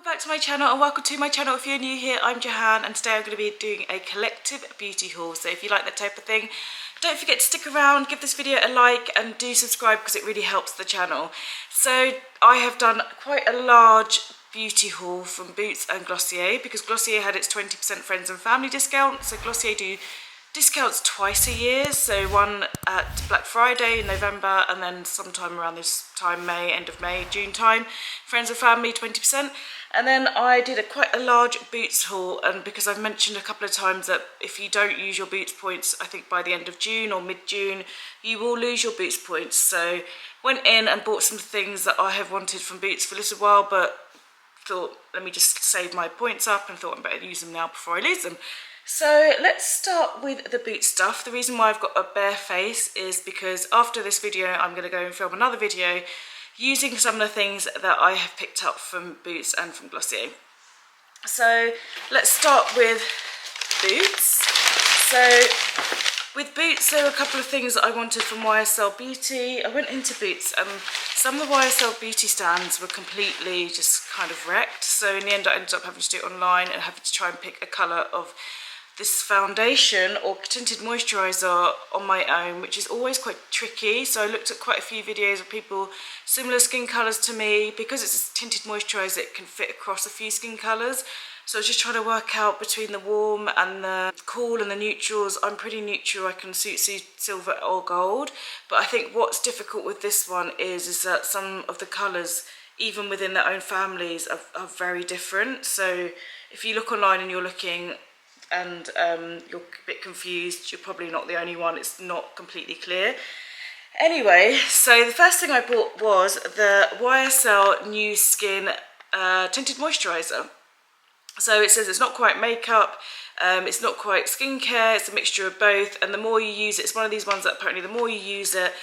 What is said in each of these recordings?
back to my channel and welcome to my channel. If you're new here, I'm Jahan and today I'm going to be doing a collective beauty haul. So if you like that type of thing, don't forget to stick around, give this video a like and do subscribe because it really helps the channel. So I have done quite a large beauty haul from Boots and Glossier because Glossier had its 20% friends and family discount. So Glossier do discounts twice a year, so one at Black Friday in November and then sometime around this time, May, end of May, June time, friends and family 20%. And then I did quite a large Boots haul, and because I've mentioned a couple of times that if you don't use your Boots points, I think by the end of June or mid-June, you will lose your Boots points. So went in and bought some things that I have wanted from Boots for a little while, but thought let me just save my points up and thought I better use them now before I lose them. So let's start with the Boots stuff. The reason why I've got a bare face is because after this video I'm going to go and film another video using some of the things that I have picked up from Boots and from Glossier. So let's start with Boots. So with Boots there were a couple of things that I wanted from YSL Beauty. I went into Boots and some of the YSL Beauty stands were completely just kind of wrecked. So in the end I ended up having to do it online and having to try and pick a colour of this foundation or tinted moisturiser on my own, which is always quite tricky. So I looked at quite a few videos of people similar skin colours to me. Because it's a tinted moisturiser, it can fit across a few skin colours. So I was just trying to work out between the warm and the cool and the neutrals. I'm pretty neutral, I can suit silver or gold. But I think what's difficult with this one is that some of the colours, even within their own families, are very different. So if you look online and you're looking and you're a bit confused, you're probably not the only one, it's not completely clear. Anyway, so the first thing I bought was the YSL New Skin Tinted Moisturiser. So it says it's not quite makeup, it's not quite skincare, it's a mixture of both, and the more you use it, it's one of these ones that apparently the more you use it,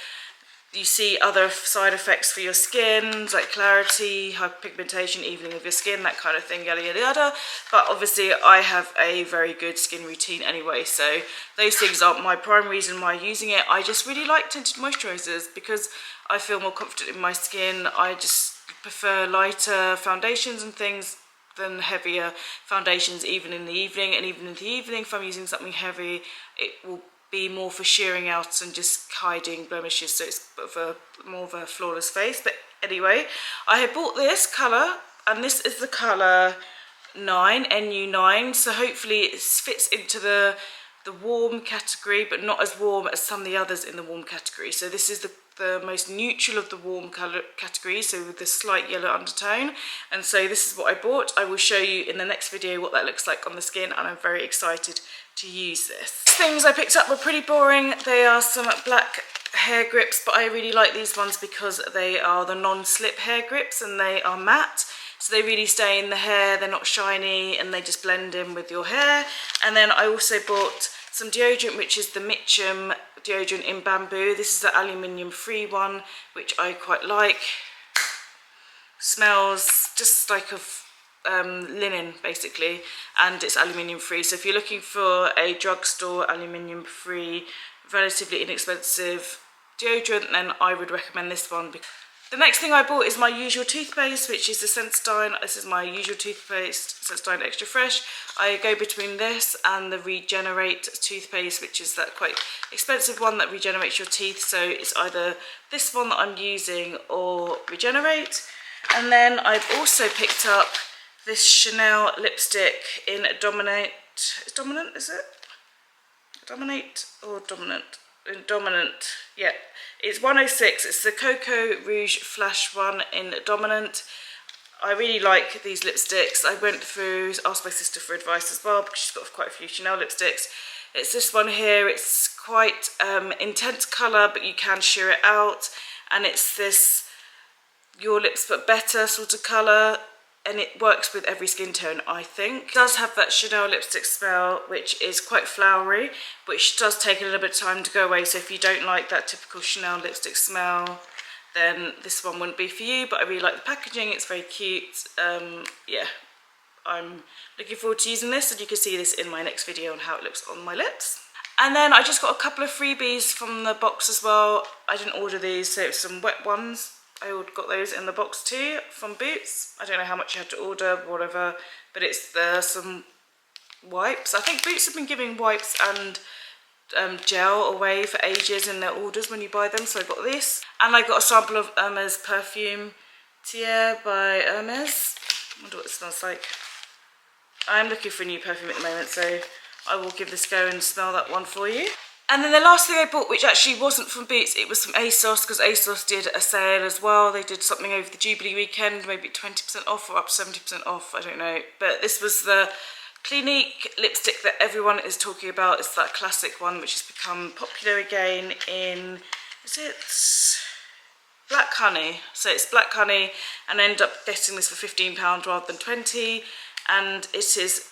you see other side effects for your skin, like clarity, hyperpigmentation, evening of your skin, that kind of thing, yada yada yada. But obviously I have a very good skin routine anyway, so those things aren't my prime reason why I'm using it. I just really like tinted moisturisers because I feel more confident in my skin. I just prefer lighter foundations and things than heavier foundations, even in the evening. And even in the evening, if I'm using something heavy, it will be more for shearing out and just hiding blemishes, so it's more of a flawless face. But anyway, I have bought this colour, and this is the colour 9, NU9, so hopefully it fits into the warm category, but not as warm as some of the others in the warm category. So this is the most neutral of the warm colour category, so with the slight yellow undertone. And so this is what I bought. I will show you in the next video what that looks like on the skin, and I'm very excited to use this. Things I picked up were pretty boring. They are some black hair grips, but I really like these ones because they are the non-slip hair grips and they are matte. So they really stay in the hair, they're not shiny, and they just blend in with your hair. And then I also bought some deodorant, which is the Mitchum deodorant in bamboo. This is the aluminium free one, which I quite like. Smells just like of linen basically, and it's aluminium free. So if you're looking for a drugstore aluminium free, relatively inexpensive deodorant, then I would recommend this one. The next thing I bought is my usual toothpaste, which is the Sensodyne. This is my usual toothpaste, Sensodyne Extra Fresh. I go between this and the Regenerate toothpaste, which is that quite expensive one that regenerates your teeth. So it's either this one that I'm using or Regenerate. And then I've also picked up this Chanel lipstick in Dominate. Dominant, is it? Dominate or Dominant? Dominant, yeah. It's 106. It's the Cocoa Rouge Flash one in Dominant. I really like these lipsticks. I went through, asked my sister for advice as well because she's got quite a few Chanel lipsticks. It's this one here. It's quite intense colour, but you can sheer it out. And it's this Your Lips But Better sort of colour. And it works with every skin tone, I think. It does have that Chanel lipstick smell, which is quite flowery, which does take a little bit of time to go away. So if you don't like that typical Chanel lipstick smell, then this one wouldn't be for you. But I really like the packaging, it's very cute. Yeah, I'm looking forward to using this, and you can see this in my next video on how it looks on my lips. And then I just got a couple of freebies from the box as well. I didn't order these, so it's some wet ones. I got those in the box too from Boots. I don't know how much you have to order, whatever, but it's some wipes. I think Boots have been giving wipes and gel away for ages in their orders when you buy them, so I got this. And I got a sample of Hermes perfume, Tier by Hermes. I wonder what it smells like. I'm looking for a new perfume at the moment, so I will give this a go and smell that one for you. And then the last thing I bought, which actually wasn't from Boots, it was from ASOS, because ASOS did a sale as well. They did something over the Jubilee weekend, maybe 20% off or up to 70% off, I don't know. But this was the Clinique lipstick that everyone is talking about. It's that classic one which has become popular again in, is it Black Honey? So it's Black Honey, and I ended up getting this for £15 rather than 20, and it is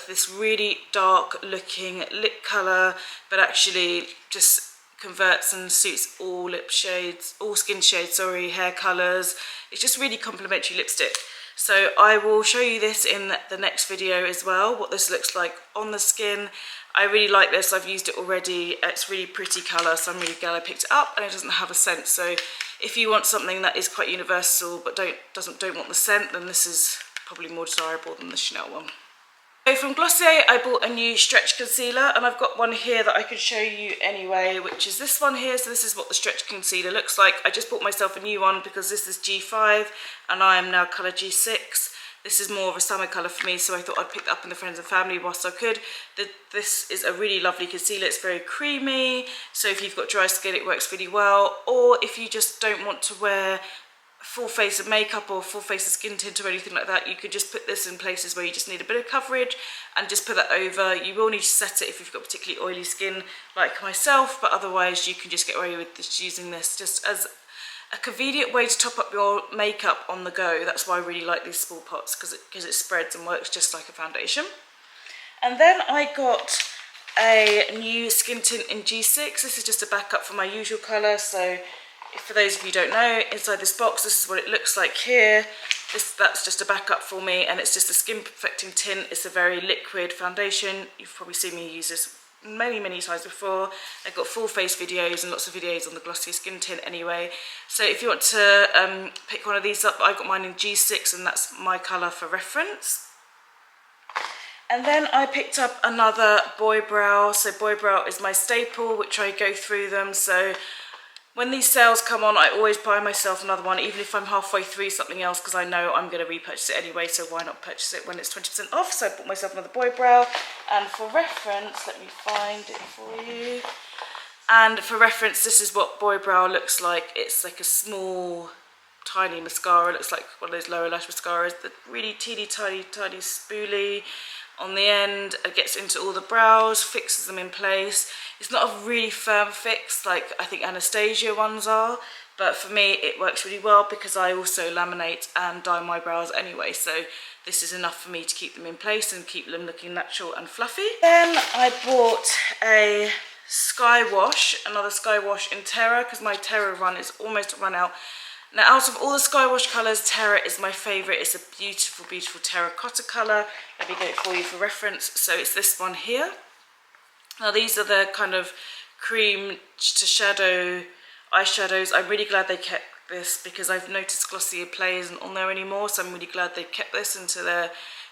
this really dark looking lip colour, but actually just converts and suits all lip shades, all skin shades, sorry, hair colours. It's just really complimentary lipstick. So I will show you this in the next video as well, what this looks like on the skin. I really like this, I've used it already. It's really pretty colour, so I'm really glad I picked it up, and it doesn't have a scent. So if you want something that is quite universal but don't want the scent, then this is probably more desirable than the Chanel one. So from Glossier, I bought a new stretch concealer, and I've got one here that I can show you anyway, which is this one here. So this is what the stretch concealer looks like. I just bought myself a new one because this is G5 and I am now colour G6. This is more of a summer colour for me, so I thought I'd pick that up in the friends and family whilst I could. This is a really lovely concealer. It's very creamy, so if you've got dry skin, it works really well. Or if you just don't want to wear full face of makeup or full face of skin tint or anything like that, you could just put this in places where you just need a bit of coverage and just put that over. You will need to set it if you've got particularly oily skin like myself, but otherwise you can just get away with just using this just as a convenient way to top up your makeup on the go. That's why I really like these small pots, because it spreads and works just like a foundation. And then I got a new skin tint in G6. This is just a backup for my usual colour. So for those of you who don't know, inside this box, this is what it looks like here. That's just a backup for me, and it's just a skin perfecting tint. It's a very liquid foundation. You've probably seen me use this many times before. I've got full face videos and lots of videos on the Glossier skin tint anyway. So if you want to pick one of these up, I've got mine in G6, and that's my colour for reference. And then I picked up another Boy Brow. So Boy Brow is my staple, which I go through them. So when these sales come on, I always buy myself another one, even if I'm halfway through something else, because I know I'm going to repurchase it anyway, so why not purchase it when it's 20% off? So I bought myself another Boy Brow, and for reference, let me find it for you. And for reference, this is what Boy Brow looks like. It's like a small, tiny mascara. It looks like one of those lower lash mascaras, the really teeny tiny spoolie on the end. It gets into all the brows, fixes them in place. It's not a really firm fix like I think Anastasia ones are, but for me it works really well because I also laminate and dye my brows anyway, so this is enough for me to keep them in place and keep them looking natural and fluffy. Then I bought a Sky Wash, another Sky Wash in Terra, because my Terra run is almost run out. Now, out of all the Sky Wash colours, Terra is my favourite. It's a beautiful, beautiful terracotta colour. Let me get it for you for reference. So it's this one here. Now, these are the kind of cream to shadow eyeshadows. I'm really glad they kept this because I've noticed Glossier Play isn't on there anymore. So I'm really glad they kept this into their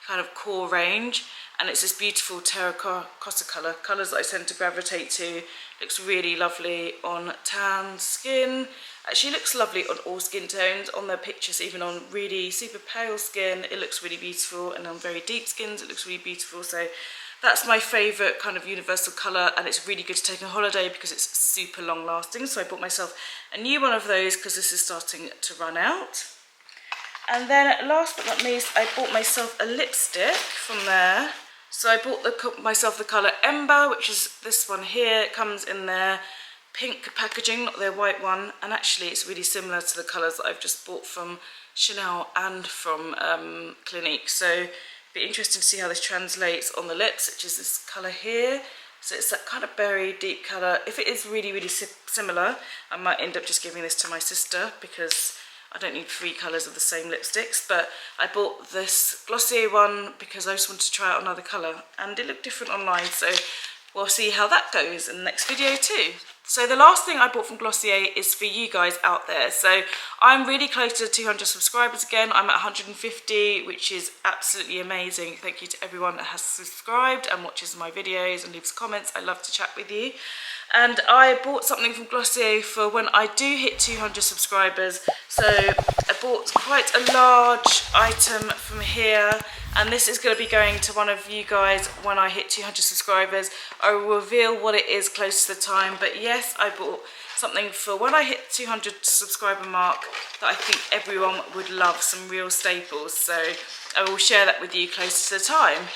kind of core range. And it's this beautiful terracotta colour. Colours that I tend to gravitate to. Looks really lovely on tan skin. Actually looks lovely on all skin tones, on their pictures, even on really super pale skin, it looks really beautiful, and on very deep skins, it looks really beautiful. So that's my favourite kind of universal colour, and it's really good to take on holiday because it's super long lasting. So I bought myself a new one of those because this is starting to run out. And then last but not least, I bought myself a lipstick from there. So I bought myself the colour Ember, which is this one here. It comes in their pink packaging, not their white one, and actually it's really similar to the colours that I've just bought from Chanel and from Clinique. So be interesting to see how this translates on the lips, which is this colour here. So it's that kind of berry deep colour. If it is really similar, I might end up just giving this to my sister because I don't need 3 colours of the same lipsticks. But I bought this Glossier one because I just wanted to try out another colour, and it looked different online, so we'll see how that goes in the next video too. So the last thing I bought from Glossier is for you guys out there. So I'm really close to 200 subscribers again. I'm at 150, which is absolutely amazing. Thank you to everyone that has subscribed and watches my videos and leaves comments. I love to chat with you. And I bought something from Glossier for when I do hit 200 subscribers. So I bought quite a large item from here, and this is going to be going to one of you guys when I hit 200 subscribers. I will reveal what it is close to the time, but yes, I bought something for when I hit 200 subscriber mark that I think everyone would love, some real staples. So I will share that with you close to the time.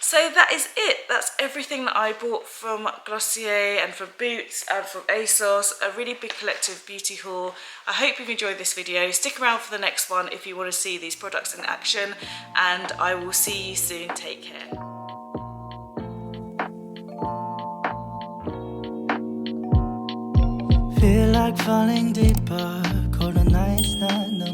So that is it. That's everything that I bought from Glossier and from Boots and from ASOS. A really big collective beauty haul. I hope you've enjoyed this video. Stick around for the next one if you want to see these products in action, and I will see you soon. Take care. Feel like falling deeper. Cold nights, not no